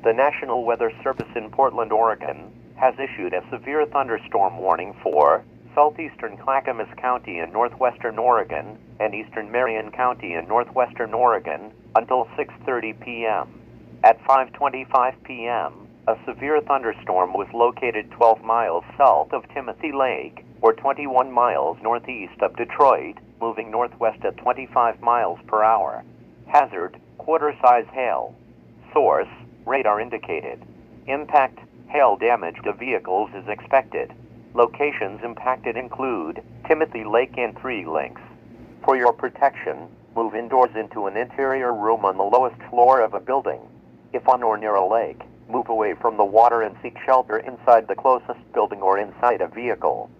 The National Weather Service in Portland, Oregon, has issued a severe thunderstorm warning for southeastern Clackamas County in northwestern Oregon and eastern Marion County in northwestern Oregon until 6:30 p.m. At 5:25 p.m., a severe thunderstorm was located 12 miles south of Timothy Lake, or 21 miles northeast of Detroit, moving northwest at 25 miles per hour. Hazard, quarter-size hail. Source, radar indicated. Impact, hail damage to vehicles is expected. Locations impacted include Timothy Lake and 3 Links. For your protection, move indoors into an interior room on the lowest floor of a building. If on or near a lake, move away from the water and seek shelter inside the closest building or inside a vehicle.